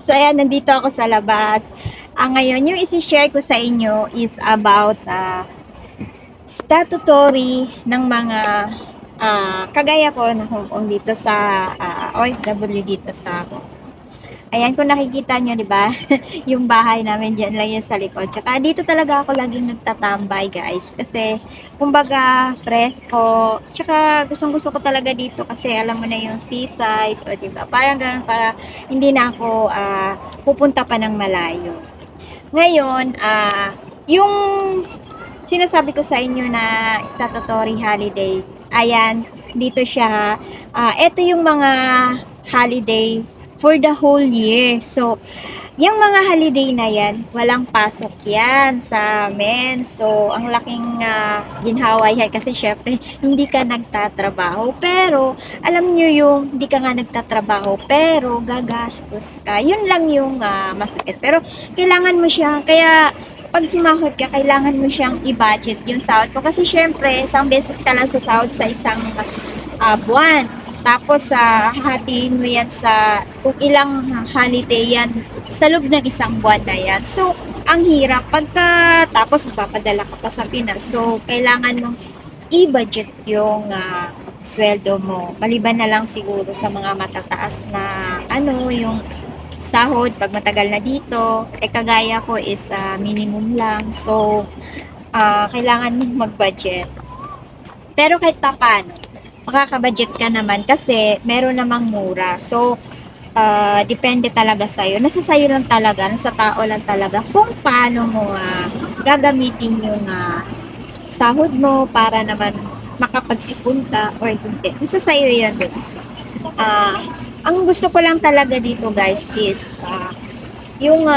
So, ayan, nandito ako sa labas. Ngayon, yung isi-share ko sa inyo is about statutory ng mga kagaya ko na Hong Kong dito sa OFW dito sa Hong Kong. Ayan, kung nakikita nyo, di ba? Yung bahay namin dyan lang yung sa likod. Tsaka dito talaga ako laging nagtatambay, guys. Kasi, kumbaga, fresco. Tsaka, gustong-gusto ko talaga dito kasi alam mo na yung seaside. O, di ba? Parang ganun, para hindi na ako pupunta pa ng malayo. Ngayon, yung sinasabi ko sa inyo na statutory holidays, ayan, dito siya. Ito yung mga holiday for the whole year. So, yung mga holiday na yan, walang pasok yan sa amin. So, ang laking ginhawa yan kasi syempre, hindi ka nagtatrabaho. Pero, alam nyo yung hindi ka nga nagtatrabaho, pero gagastos ka. Yun lang yung masakit. Pero, kailangan mo siya, kaya pag sumahod ka, kailangan mo siyang i-budget yung sahod mo. Kasi syempre, isang beses ka lang sa sahod sa isang buwan. Tapos, hahatiin mo yan sa kung ilang holiday yan sa loob ng isang buwan na yan. So, ang hirap. Pagka, tapos mapapadala ka pa sa Pinas. So, kailangan mong i-budget yung sweldo mo. Maliban na lang siguro sa mga matataas na yung sahod pag matagal na dito. Kagaya ko is minimum lang. So, kailangan mong mag-budget. Pero kahit pa paano, makaka-budget ka naman kasi meron namang mura. So, depende talaga sa'yo. Nasa sa'yo lang talaga, nasa tao lang talaga kung paano mo gagamitin yung sahod mo para naman makapag-ipon ka or hindi. Nasa sa'yo yan, diba? Ang gusto ko lang talaga dito guys is yung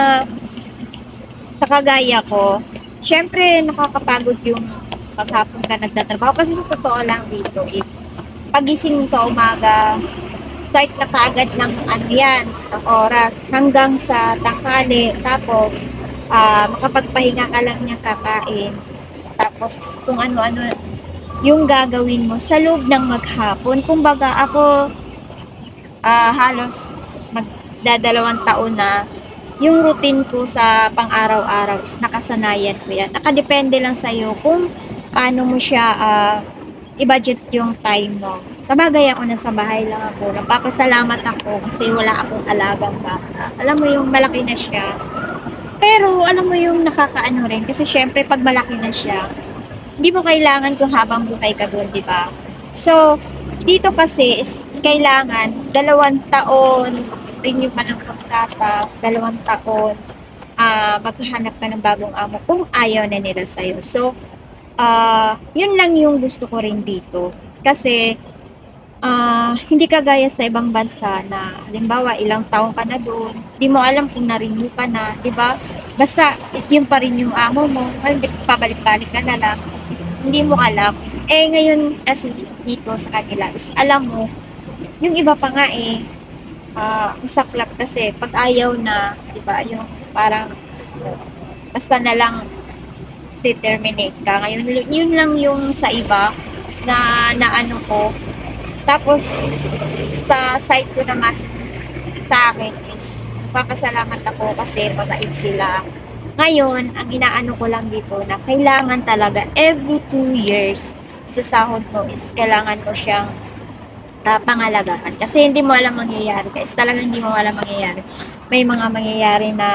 sa kagaya ko, syempre nakakapagod yung paghapon ka nagtatrabaho kasi sa totoo lang dito is pagising mo sa umaga, start na kaagad ng ng oras hanggang sa tanghali, tapos makapagpahinga ka lang niya kakain, tapos kung ano-ano yung gagawin mo sa loob ng maghapon. Kumbaga ako halos magdadalawang taon na yung routine ko sa pang-araw-araw is nakasanayan ko yan. Nakadepende lang sa'yo kung paano mo siya i-budget yung time mo. Sa bagay ako nasa bahay lang ako. Napapasalamat ako kasi wala akong alagang bata. Alam mo yung malaki na siya. Pero alam mo yung nakakaano rin kasi syempre pag malaki na siya, hindi mo kailangan kung habang buhay ka doon, di ba? So, dito kasi is kailangan 2 taon renew ka ng kontrata, 2 taon maghahanap ka ng bagong amo kung ayaw na nila sa'yo. So, yun lang yung gusto ko rin dito. Kasi, hindi kagaya sa ibang bansa na, halimbawa, ilang taon ka na doon, di mo alam kung na-renew ka na, di ba? Basta, yun pa rin yung amo mo, hindi pabalik-balik ka na lang, hindi mo alam. Ngayon, kasi dito sa kanila, is alam mo, yung iba pa nga saklap kasi, pag ayaw na, di ba, yung parang, basta na lang, determinate ka. Ngayon, yun lang yung sa iba na naano ko. Tapos, sa side ko na mas sa akin is, papasalamat ako kasi mabait sila. Ngayon, ang inaano ko lang dito na kailangan talaga every 2 years sa sahod mo is kailangan mo siyang pangalagaan. Kasi hindi mo alam mangyayari. Guys, talagang hindi mo alam mangyayari. May mga mangyayari na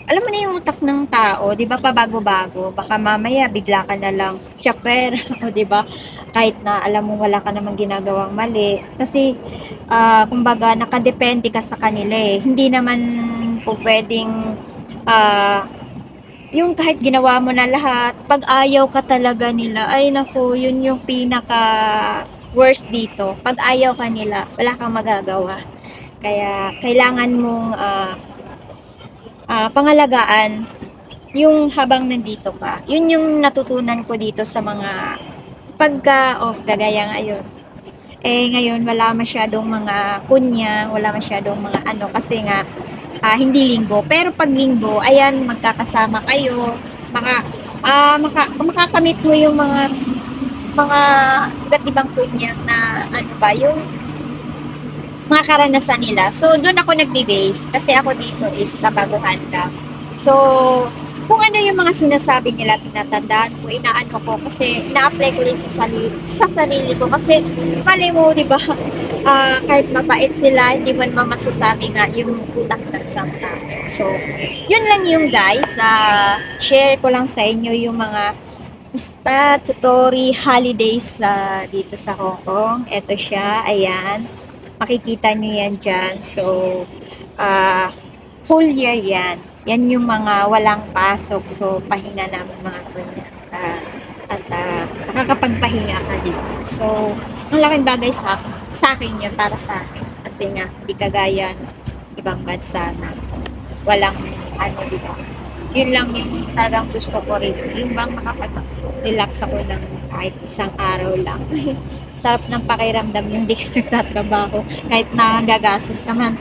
alam mo na yung utak ng tao, 'di ba, pabago-bago. Baka mamaya bigla ka na lang syakper, o 'di ba? Kahit na alam mo wala ka namang ginagawang mali kasi kumbaga nakadepende ka sa kanila eh. Hindi naman po pwedeng yung kahit ginawa mo na lahat, pag ayaw ka talaga nila, ay naku, yun yung pinaka worst dito. Pag ayaw ka nila, wala kang magagawa. Kaya kailangan mong pangalagaan yung habang nandito ka. Yun yung natutunan ko dito sa mga pagka-off, kagaya ngayon. Ngayon, wala masyadong mga kunya, wala masyadong mga kasi nga, hindi linggo. Pero pag linggo, ayan, magkakasama kayo, makakamit mo yung mga iba't ibang kunya na yung mga karanasan nila. So, doon ako nagbe-base kasi ako dito is sa baguhan lang. So, kung ano yung mga sinasabi nila, tinatandaan ko, inaano ko kasi ina-apply ko rin sa sarili ko kasi mali mo, di ba? Kahit mabait sila, hindi mo naman masasabi nga yung utak ng isang tao. So, yun lang yung guys. Share ko lang sa inyo yung mga statutory holidays dito sa Hong Kong. Ito siya, ayan. Makikita nyo yan dyan. So, full year yan. Yan yung mga walang pasok. So, pahinga namin mga ganyan. Nakakapagpahinga ka dito. So, ang laking bagay sa akin yun, para sa akin. Kasi nga, di kagaya ng ibang bansa na walang ano dito. Yun lang yung talagang gusto ko rin. Yung bang makapag-relax ako ng kahit isang araw lang. Sarap ng pakiramdam yung di ka nagtatrabaho. Kahit nagagastos ka man,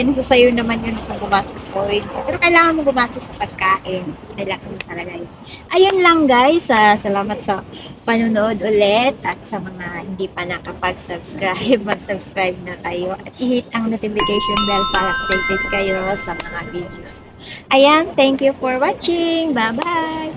nasa sayo naman yun kung gumastos ko. Pero kailangan mo gumastos sa pagkain. Kailangan mo talaga yun. Ayun lang guys. Salamat sa panonood ulit. At sa mga hindi pa nakapag-subscribe, mag-subscribe na kayo. At i-hit ang notification bell para updated kayo sa mga videos. Ayan, thank you for watching. Bye-bye!